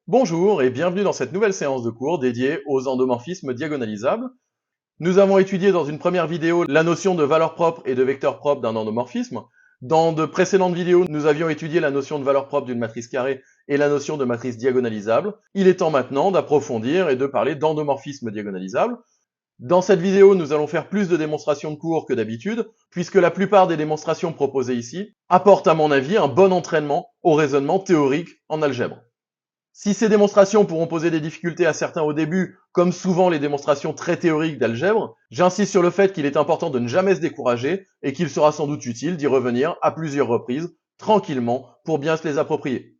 Bonjour et bienvenue dans cette nouvelle séance de cours dédiée aux endomorphismes diagonalisables. Nous avons étudié dans une première vidéo la notion de valeur propre et de vecteur propre d'un endomorphisme. Dans de précédentes vidéos, nous avions étudié la notion de valeur propre d'une matrice carrée et la notion de matrice diagonalisable. Il est temps maintenant d'approfondir et de parler d'endomorphisme diagonalisable. Dans cette vidéo, nous allons faire plus de démonstrations de cours que d'habitude, puisque la plupart des démonstrations proposées ici apportent à mon avis un bon entraînement au raisonnement théorique en algèbre. Si ces démonstrations pourront poser des difficultés à certains au début, comme souvent les démonstrations très théoriques d'algèbre, j'insiste sur le fait qu'il est important de ne jamais se décourager et qu'il sera sans doute utile d'y revenir à plusieurs reprises, tranquillement, pour bien se les approprier.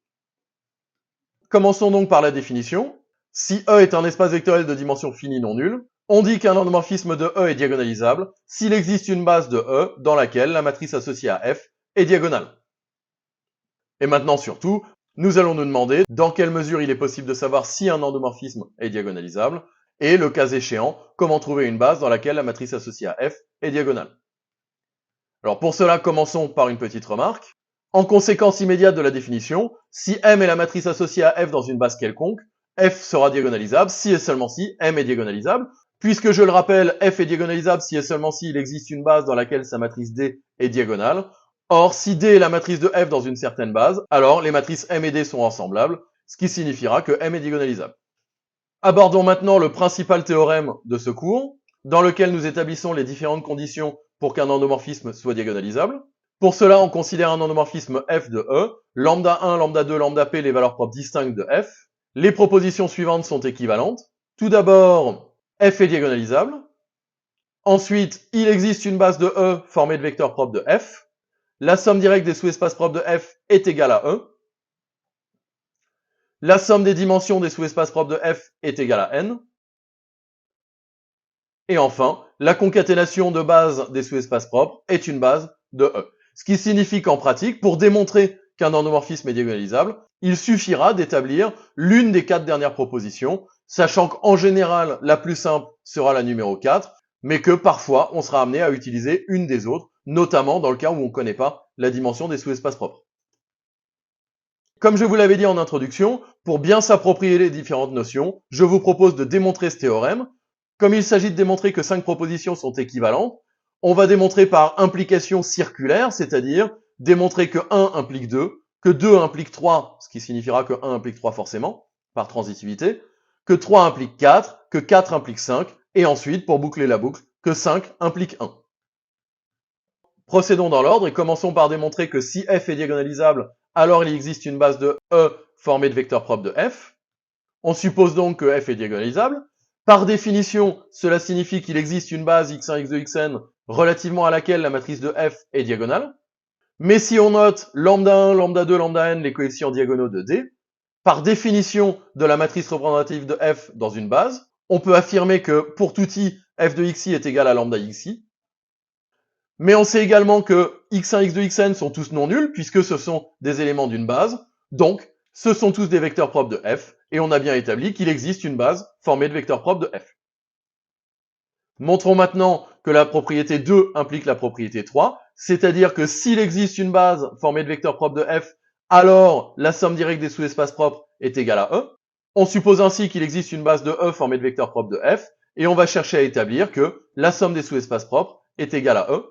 Commençons donc par la définition. Si E est un espace vectoriel de dimension finie non nulle, on dit qu'un endomorphisme de E est diagonalisable s'il existe une base de E dans laquelle la matrice associée à F est diagonale. Et maintenant surtout, nous allons nous demander dans quelle mesure il est possible de savoir si un endomorphisme est diagonalisable, et le cas échéant, comment trouver une base dans laquelle la matrice associée à F est diagonale. Alors pour cela, commençons par une petite remarque. En conséquence immédiate de la définition, si M est la matrice associée à F dans une base quelconque, F sera diagonalisable si et seulement si M est diagonalisable, puisque je le rappelle, F est diagonalisable si et seulement si il existe une base dans laquelle sa matrice D est diagonale. Or, si D est la matrice de F dans une certaine base, alors les matrices M et D sont ensemblables, ce qui signifiera que M est diagonalisable. Abordons maintenant le principal théorème de ce cours, dans lequel nous établissons les différentes conditions pour qu'un endomorphisme soit diagonalisable. Pour cela, on considère un endomorphisme F de E, lambda 1, lambda 2, lambda P, les valeurs propres distinctes de F. Les propositions suivantes sont équivalentes. Tout d'abord, F est diagonalisable. Ensuite, il existe une base de E formée de vecteurs propres de F. La somme directe des sous-espaces propres de F est égale à E. La somme des dimensions des sous-espaces propres de F est égale à N. Et enfin, la concaténation de bases des sous-espaces propres est une base de E. Ce qui signifie qu'en pratique, pour démontrer qu'un endomorphisme est diagonalisable, il suffira d'établir l'une des 4 dernières propositions, sachant qu'en général, la plus simple sera la numéro 4, mais que parfois, on sera amené à utiliser une des autres, notamment dans le cas où on ne connaît pas la dimension des sous-espaces propres. Comme je vous l'avais dit en introduction, pour bien s'approprier les différentes notions, je vous propose de démontrer ce théorème. Comme il s'agit de démontrer que 5 propositions sont équivalentes, on va démontrer par implication circulaire, c'est-à-dire démontrer que 1 implique 2, que 2 implique 3, ce qui signifiera que 1 implique 3 forcément, par transitivité, que 3 implique 4, que 4 implique 5, et ensuite, pour boucler la boucle, que 5 implique 1. Procédons dans l'ordre et commençons par démontrer que si F est diagonalisable, alors il existe une base de E formée de vecteurs propres de F. On suppose donc que F est diagonalisable. Par définition, cela signifie qu'il existe une base x1, x2, xn relativement à laquelle la matrice de F est diagonale. Mais si on note lambda 1, lambda 2, lambda n, les coefficients diagonaux de D, par définition de la matrice représentative de F dans une base, on peut affirmer que pour tout i, f de xi est égal à lambda xi. Mais on sait également que x1, x2, xn sont tous non nuls, puisque ce sont des éléments d'une base, donc ce sont tous des vecteurs propres de f, et on a bien établi qu'il existe une base formée de vecteurs propres de f. Montrons maintenant que la propriété 2 implique la propriété 3, c'est-à-dire que s'il existe une base formée de vecteurs propres de f, alors la somme directe des sous-espaces propres est égale à E. On suppose ainsi qu'il existe une base de E formée de vecteurs propres de f, et on va chercher à établir que la somme des sous-espaces propres est égale à E.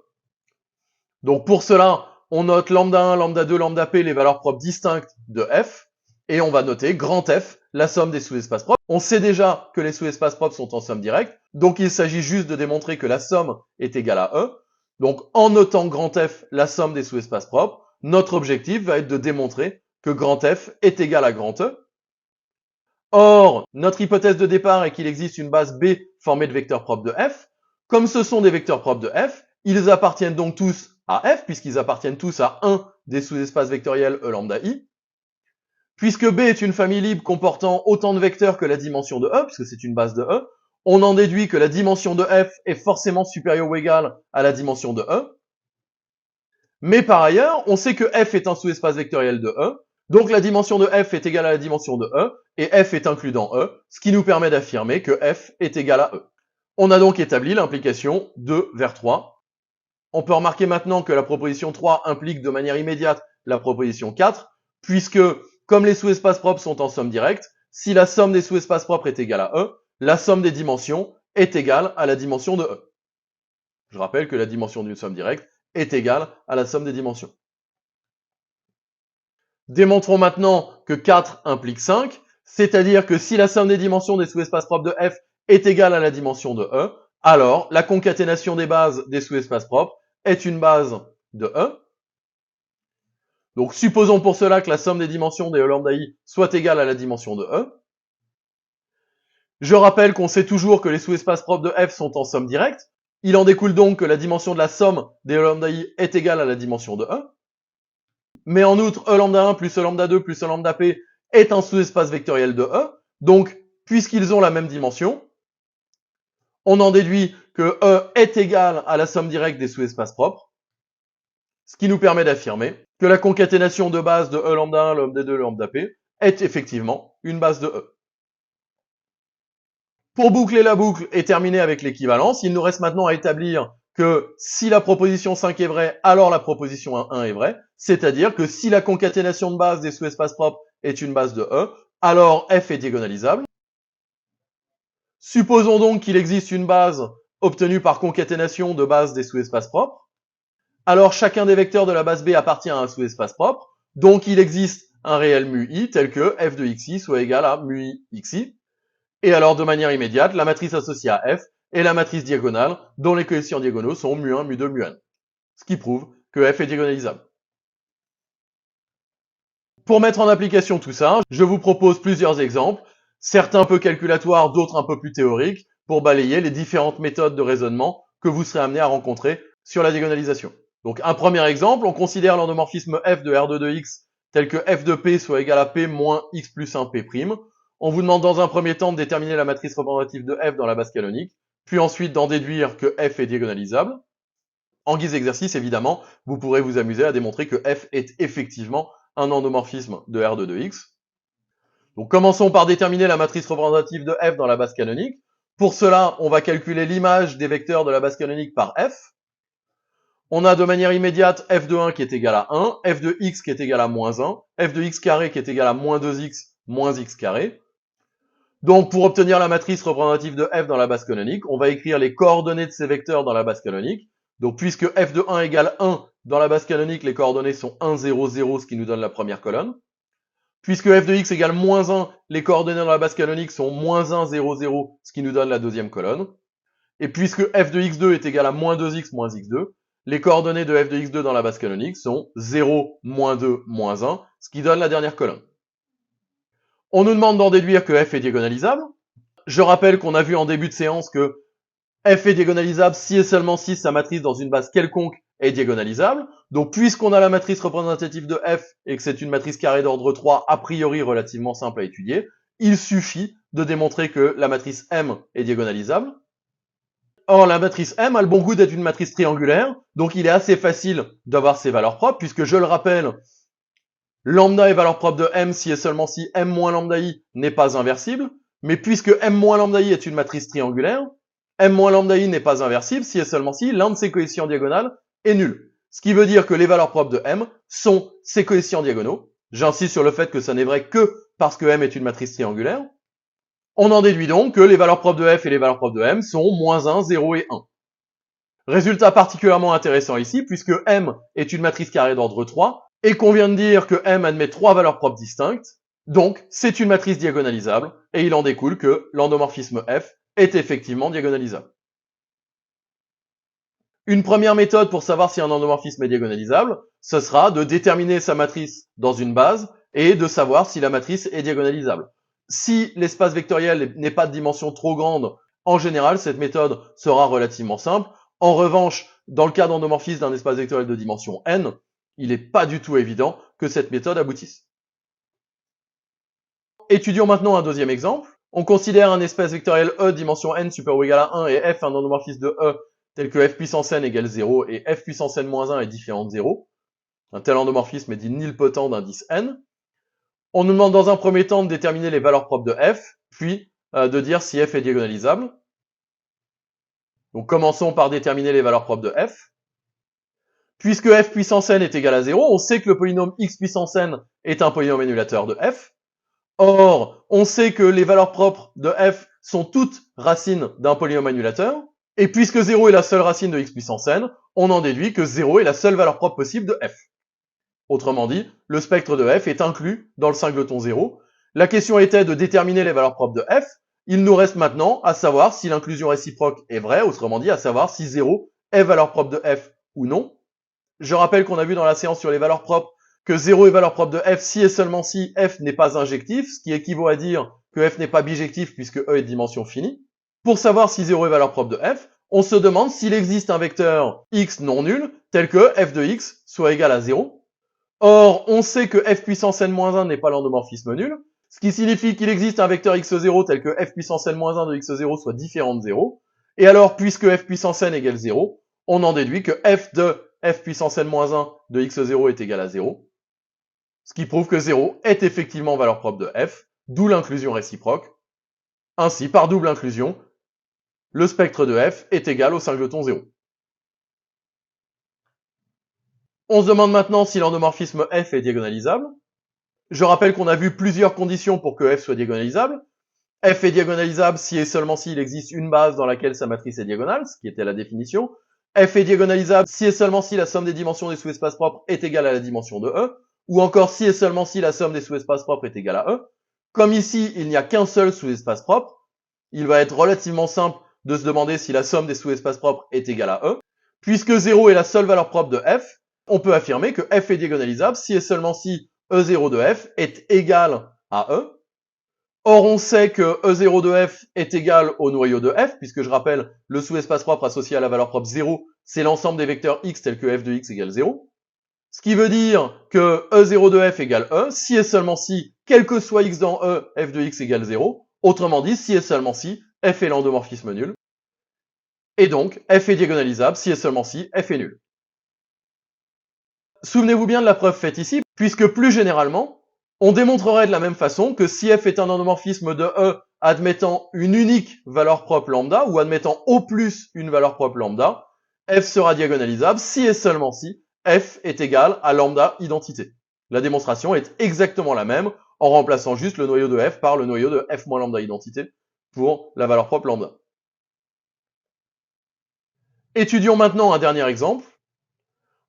Donc pour cela, on note lambda 1, lambda 2, lambda p, les valeurs propres distinctes de f, et on va noter grand F, la somme des sous-espaces propres. On sait déjà que les sous-espaces propres sont en somme directe, donc il s'agit juste de démontrer que la somme est égale à E. Donc en notant grand F, la somme des sous-espaces propres, notre objectif va être de démontrer que grand F est égal à grand E. Or, notre hypothèse de départ est qu'il existe une base B formée de vecteurs propres de F. Comme ce sont des vecteurs propres de F, ils appartiennent donc tous à F, puisqu'ils appartiennent tous à un des sous-espaces vectoriels E lambda I. Puisque B est une famille libre comportant autant de vecteurs que la dimension de E, puisque c'est une base de E, on en déduit que la dimension de F est forcément supérieure ou égale à la dimension de E. Mais par ailleurs, on sait que F est un sous-espace vectoriel de E, donc la dimension de F est égale à la dimension de E, et F est inclus dans E, ce qui nous permet d'affirmer que F est égal à E. On a donc établi l'implication 2 vers 3. On peut remarquer maintenant que la proposition 3 implique de manière immédiate la proposition 4, puisque comme les sous-espaces propres sont en somme directe, si la somme des sous-espaces propres est égale à E, la somme des dimensions est égale à la dimension de E. Je rappelle que la dimension d'une somme directe est égale à la somme des dimensions. Démontrons maintenant que 4 implique 5, c'est-à-dire que si la somme des dimensions des sous-espaces propres de F est égale à la dimension de E, alors la concaténation des bases des sous-espaces propres est une base de E. Donc supposons pour cela que la somme des dimensions des E lambda I soit égale à la dimension de E. Je rappelle qu'on sait toujours que les sous-espaces propres de F sont en somme directe. Il en découle donc que la dimension de la somme des E lambda I est égale à la dimension de E. Mais en outre, E lambda 1 plus E lambda 2 plus E lambda P est un sous-espace vectoriel de E. Donc, puisqu'ils ont la même dimension, on en déduit que E est égal à la somme directe des sous-espaces propres, ce qui nous permet d'affirmer que la concaténation de bases de E lambda 1, lambda 2, lambda P est effectivement une base de E. Pour boucler la boucle et terminer avec l'équivalence, il nous reste maintenant à établir que si la proposition 5 est vraie, alors la proposition 1 est vraie, c'est-à-dire que si la concaténation de bases des sous-espaces propres est une base de E, alors F est diagonalisable. Supposons donc qu'il existe une base obtenue par concaténation de bases des sous-espaces propres. Alors chacun des vecteurs de la base B appartient à un sous-espace propre, donc il existe un réel mu i tel que f de xi soit égal à mu i xi. Et alors, de manière immédiate, la matrice associée à F est la matrice diagonale dont les coefficients diagonaux sont mu1, mu2, mu1. Ce qui prouve que F est diagonalisable. Pour mettre en application tout ça, je vous propose plusieurs exemples, certains un peu calculatoires, d'autres un peu plus théoriques, pour balayer les différentes méthodes de raisonnement que vous serez amené à rencontrer sur la diagonalisation. Donc, un premier exemple, on considère l'endomorphisme F de R2 de X tel que F de P soit égal à P moins X plus 1 P'. On vous demande dans un premier temps de déterminer la matrice représentative de F dans la base canonique, puis ensuite d'en déduire que F est diagonalisable. En guise d'exercice, évidemment, vous pourrez vous amuser à démontrer que F est effectivement un endomorphisme de R2 de X. Donc commençons par déterminer la matrice représentative de F dans la base canonique. Pour cela, on va calculer l'image des vecteurs de la base canonique par F. On a de manière immédiate F de 1 qui est égal à 1, F de X qui est égal à moins 1, F de X carré qui est égal à moins 2X moins X carré. Donc, pour obtenir la matrice représentative de F dans la base canonique, on va écrire les coordonnées de ces vecteurs dans la base canonique. Donc, puisque F de 1 égale 1 dans la base canonique, les coordonnées sont 1, 0, 0, ce qui nous donne la première colonne. Puisque F de X égale moins 1, les coordonnées dans la base canonique sont moins 1, 0, 0, ce qui nous donne la deuxième colonne. Et puisque F de X2 est égal à moins 2X moins X2, les coordonnées de F de X2 dans la base canonique sont 0, moins 2, moins 1, ce qui donne la dernière colonne. On nous demande d'en déduire que F est diagonalisable. Je rappelle qu'on a vu en début de séance que F est diagonalisable si et seulement si sa matrice dans une base quelconque est diagonalisable. Donc, puisqu'on a la matrice représentative de F et que c'est une matrice carrée d'ordre 3 a priori relativement simple à étudier, il suffit de démontrer que la matrice M est diagonalisable. Or, la matrice M a le bon goût d'être une matrice triangulaire, donc il est assez facile d'avoir ses valeurs propres, puisque je le rappelle, lambda est valeur propre de M si et seulement si M moins lambda I n'est pas inversible, mais puisque M moins lambda I est une matrice triangulaire, M moins lambda I n'est pas inversible si et seulement si l'un de ses coefficients diagonales est nul. Ce qui veut dire que les valeurs propres de M sont ses coefficients diagonaux. J'insiste sur le fait que ça n'est vrai que parce que M est une matrice triangulaire. On en déduit donc que les valeurs propres de F et les valeurs propres de M sont moins 1, 0 et 1. Résultat particulièrement intéressant ici, puisque M est une matrice carrée d'ordre 3, et qu'on vient de dire que M admet 3 valeurs propres distinctes, donc c'est une matrice diagonalisable, et il en découle que l'endomorphisme F est effectivement diagonalisable. Une première méthode pour savoir si un endomorphisme est diagonalisable, ce sera de déterminer sa matrice dans une base, et de savoir si la matrice est diagonalisable. Si l'espace vectoriel n'est pas de dimension trop grande, en général, cette méthode sera relativement simple. En revanche, dans le cas d'endomorphisme d'un espace vectoriel de dimension n, il n'est pas du tout évident que cette méthode aboutisse. Étudions maintenant un deuxième exemple. On considère un espace vectoriel E dimension n supérieur ou égal à 1 et f un endomorphisme de E tel que f puissance n égale 0 et f puissance n moins 1 est différent de 0. Un tel endomorphisme est dit nilpotent d'indice n. On nous demande dans un premier temps de déterminer les valeurs propres de f, puis de dire si f est diagonalisable. Donc commençons par déterminer les valeurs propres de f. Puisque f puissance n est égal à 0, on sait que le polynôme x puissance n est un polynôme annulateur de f. Or, On sait que les valeurs propres de f sont toutes racines d'un polynôme annulateur. Et puisque 0 est la seule racine de x puissance n, on en déduit que 0 est la seule valeur propre possible de f. Autrement dit, le spectre de f est inclus dans le singleton 0. La question était de déterminer les valeurs propres de f. Il nous reste maintenant à savoir si l'inclusion réciproque est vraie, autrement dit à savoir si 0 est valeur propre de f ou non. Je rappelle qu'on a vu dans la séance sur les valeurs propres que 0 est valeur propre de f si et seulement si f n'est pas injectif, ce qui équivaut à dire que f n'est pas bijectif puisque e est de dimension finie. Pour savoir si 0 est valeur propre de f, on se demande s'il existe un vecteur x non nul tel que f de x soit égal à 0. Or, on sait que f puissance n-1 n'est pas l'endomorphisme nul, ce qui signifie qu'il existe un vecteur x0 tel que f puissance n-1 de x0 soit différent de 0. Et alors, puisque f puissance n égale 0, on en déduit que f de f puissance n-1 de x0 est égal à 0. Ce qui prouve que 0 est effectivement valeur propre de f, d'où l'inclusion réciproque. Ainsi, par double inclusion, le spectre de f est égal au singleton 0. On se demande maintenant si l'endomorphisme f est diagonalisable. Je rappelle qu'on a vu plusieurs conditions pour que f soit diagonalisable. F est diagonalisable si et seulement s'il existe une base dans laquelle sa matrice est diagonale, ce qui était la définition. F est diagonalisable si et seulement si la somme des dimensions des sous-espaces propres est égale à la dimension de E, ou encore si et seulement si la somme des sous-espaces propres est égale à E. Comme ici, il n'y a qu'un seul sous-espace propre, il va être relativement simple de se demander si la somme des sous-espaces propres est égale à E. Puisque 0 est la seule valeur propre de f, on peut affirmer que f est diagonalisable si et seulement si E0 de f est égal à E. Or, on sait que E0 de f est égal au noyau de f, puisque je rappelle, le sous-espace propre associé à la valeur propre 0, c'est l'ensemble des vecteurs x tels que f de x égale 0. Ce qui veut dire que E0 de f égale E, si et seulement si, quel que soit x dans E, f de x égale 0. Autrement dit, si et seulement si, f est l'endomorphisme nul. Et donc, f est diagonalisable si et seulement si, f est nul. Souvenez-vous bien de la preuve faite ici, puisque plus généralement, on démontrerait de la même façon que si f est un endomorphisme de E admettant une unique valeur propre lambda, ou admettant au plus une valeur propre lambda, f sera diagonalisable si et seulement si f est égal à lambda identité. La démonstration est exactement la même, en remplaçant juste le noyau de f par le noyau de f moins lambda identité pour la valeur propre lambda. Étudions maintenant un dernier exemple.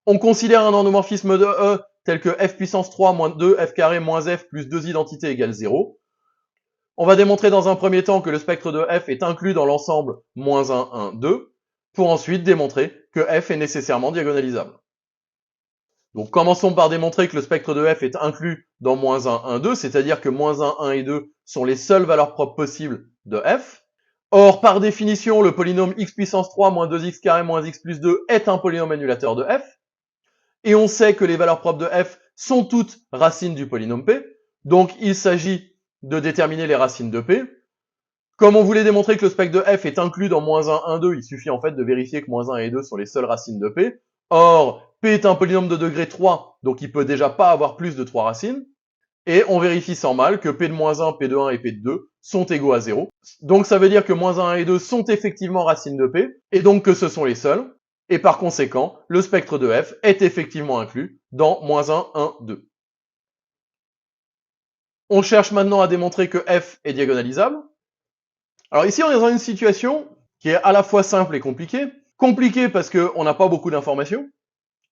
On considère un endomorphisme de E tel que f puissance 3 moins 2 f carré moins f plus 2 identités égale 0. On va démontrer dans un premier temps que le spectre de f est inclus dans l'ensemble moins 1, 1, 2, pour ensuite démontrer que f est nécessairement diagonalisable. Donc commençons par démontrer que le spectre de f est inclus dans moins 1, 1, 2, c'est-à-dire que moins 1, 1 et 2 sont les seules valeurs propres possibles de f. Or, par définition, le polynôme x puissance 3 moins 2x carré moins x plus 2 est un polynôme annulateur de f. Et on sait que les valeurs propres de f sont toutes racines du polynôme p, donc il s'agit de déterminer les racines de p. Comme on voulait démontrer que le spectre de f est inclus dans moins 1, 1, 2, il suffit en fait de vérifier que moins 1 et 2 sont les seules racines de p. Or, p est un polynôme de degré 3, donc il peut déjà pas avoir plus de 3 racines. Et on vérifie sans mal que p de moins 1, p de 1 et p de 2 sont égaux à 0. Donc ça veut dire que moins 1 et 2 sont effectivement racines de p, et donc que ce sont les seules. Et par conséquent, le spectre de f est effectivement inclus dans moins 1, 1, 2. On cherche maintenant à démontrer que f est diagonalisable. Alors ici, on est dans une situation qui est à la fois simple et compliquée. Compliquée parce qu'on n'a pas beaucoup d'informations.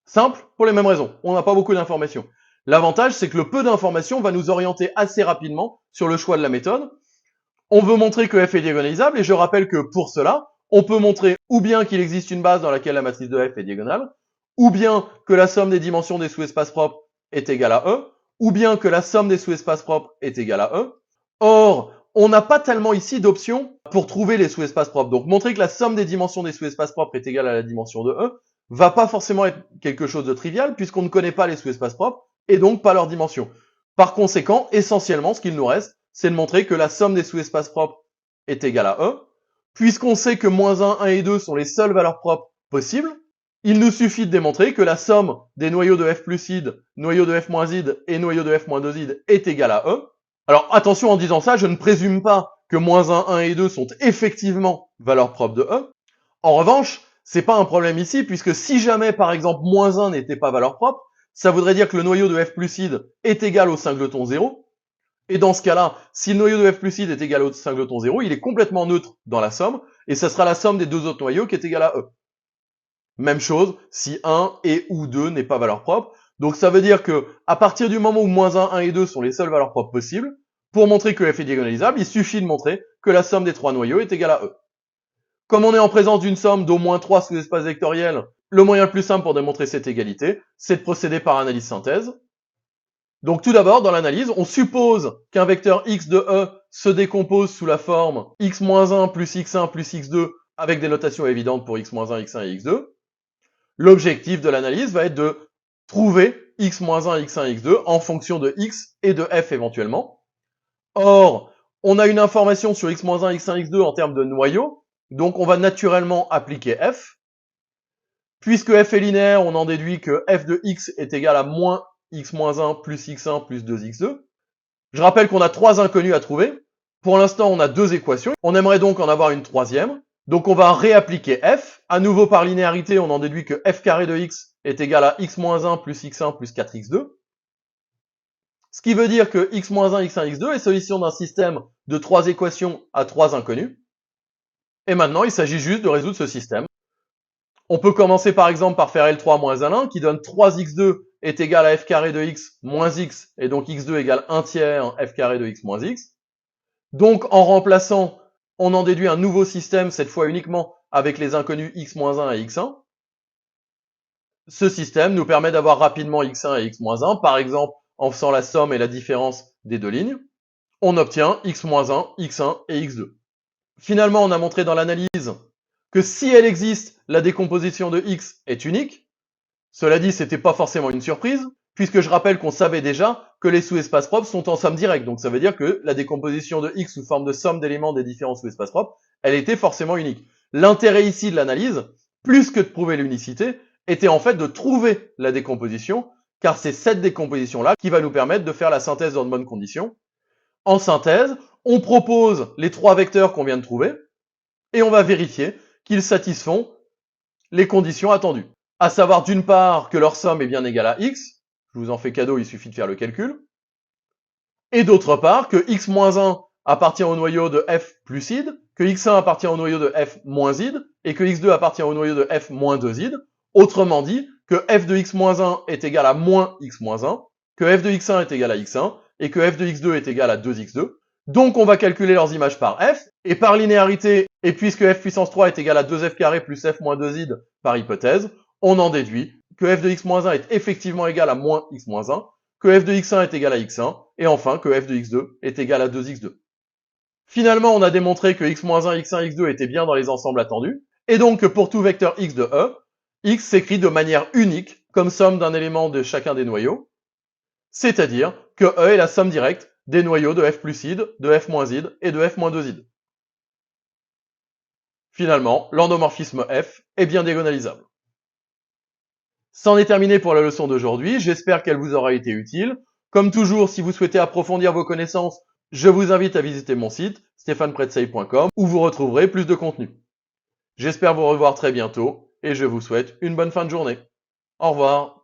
Simple pour les mêmes raisons. On n'a pas beaucoup d'informations. L'avantage, c'est que le peu d'informations va nous orienter assez rapidement sur le choix de la méthode. On veut montrer que f est diagonalisable, et je rappelle que pour cela, on peut montrer ou bien qu'il existe une base dans laquelle la matrice de f est diagonale, ou bien que la somme des dimensions des sous-espaces propres est égale à E, ou bien que la somme des sous-espaces propres est égale à E. Or, on n'a pas tellement ici d'options pour trouver les sous-espaces propres. Donc montrer que la somme des dimensions des sous-espaces propres est égale à la dimension de E va pas forcément être quelque chose de trivial, puisqu'on ne connaît pas les sous-espaces propres, et donc pas leurs dimensions. Par conséquent, essentiellement, ce qu'il nous reste, c'est de montrer que la somme des sous-espaces propres est égale à E. Puisqu'on sait que moins 1, 1 et 2 sont les seules valeurs propres possibles, il nous suffit de démontrer que la somme des noyaux de f plus id, noyau de f moins id et noyau de f moins 2 id est égale à E. Alors attention, en disant ça, je ne présume pas que moins 1, 1 et 2 sont effectivement valeurs propres de E. En revanche, c'est pas un problème ici, puisque si jamais, par exemple, moins 1 n'était pas valeur propre, ça voudrait dire que le noyau de f plus id est égal au singleton 0, Et dans ce cas-là, si le noyau de f plus id est égal au singleton 0, il est complètement neutre dans la somme, et ça sera la somme des deux autres noyaux qui est égale à E. Même chose si 1 et ou 2 n'est pas valeur propre. Donc ça veut dire que à partir du moment où moins 1, 1 et 2 sont les seules valeurs propres possibles, pour montrer que f est diagonalisable, il suffit de montrer que la somme des trois noyaux est égale à E. Comme on est en présence d'une somme d'au moins 3 sous-espaces vectoriels, le moyen le plus simple pour démontrer cette égalité, c'est de procéder par analyse synthèse. Donc tout d'abord, dans l'analyse, on suppose qu'un vecteur x de E se décompose sous la forme x-1 plus x1 plus x2 avec des notations évidentes pour x-1, x1 et x2. L'objectif de l'analyse va être de trouver x-1, x1, x2 en fonction de x et de f éventuellement. Or, on a une information sur x-1, x1, x2 en termes de noyau, donc on va naturellement appliquer f. Puisque f est linéaire, on en déduit que f de x est égal à moins x-1 plus x1 plus 2x2. Je rappelle qu'on a trois inconnus à trouver. Pour l'instant, on a deux équations. On aimerait donc en avoir une troisième. Donc on va réappliquer f. À nouveau par linéarité, on en déduit que f carré de x est égal à x-1 plus x1 plus 4x2. Ce qui veut dire que x-1, x1, x2 est solution d'un système de trois équations à trois inconnus. Et maintenant, il s'agit juste de résoudre ce système. On peut commencer par exemple par faire L3 moins L1 qui donne 3x2 est égal à f carré de x moins x, et donc x2 égale 1 tiers f carré de x moins x. Donc en remplaçant, on en déduit un nouveau système, cette fois uniquement avec les inconnus x-1 et x1. Ce système nous permet d'avoir rapidement x1 et x-1, par exemple en faisant la somme et la différence des deux lignes. On obtient x-1, x1 et x2. Finalement, on a montré dans l'analyse que si elle existe, la décomposition de x est unique. Cela dit, c'était pas forcément une surprise, puisque je rappelle qu'on savait déjà que les sous-espaces propres sont en somme directe. Donc ça veut dire que la décomposition de x sous forme de somme d'éléments des différents sous-espaces propres, elle était forcément unique. L'intérêt ici de l'analyse, plus que de prouver l'unicité, était en fait de trouver la décomposition, car c'est cette décomposition-là qui va nous permettre de faire la synthèse dans de bonnes conditions. En synthèse, on propose les trois vecteurs qu'on vient de trouver, et on va vérifier qu'ils satisfont les conditions attendues. À savoir d'une part que leur somme est bien égale à x, je vous en fais cadeau, il suffit de faire le calcul, et d'autre part que x-1 appartient au noyau de f plus id, que x1 appartient au noyau de f moins id, et que x2 appartient au noyau de f moins 2id, autrement dit que f de x-1 est égal à moins x-1, que f de x1 est égal à x1, et que f de x2 est égal à 2x2. Donc on va calculer leurs images par f, et par linéarité, et puisque f puissance 3 est égal à 2f carré plus f moins 2id par hypothèse, on en déduit que f de x-1 est effectivement égal à moins x-1, que f de x1 est égal à x1, et enfin que f de x2 est égal à 2x2. Finalement, on a démontré que x-1, x1, x2 étaient bien dans les ensembles attendus, et donc que pour tout vecteur x de E, x s'écrit de manière unique comme somme d'un élément de chacun des noyaux, c'est-à-dire que E est la somme directe des noyaux de f plus id, de f moins id et de f moins 2id. Finalement, l'endomorphisme f est bien diagonalisable. C'en est terminé pour la leçon d'aujourd'hui, j'espère qu'elle vous aura été utile. Comme toujours, si vous souhaitez approfondir vos connaissances, je vous invite à visiter mon site, stéphanepretzeil.com, où vous retrouverez plus de contenu. J'espère vous revoir très bientôt, et je vous souhaite une bonne fin de journée. Au revoir.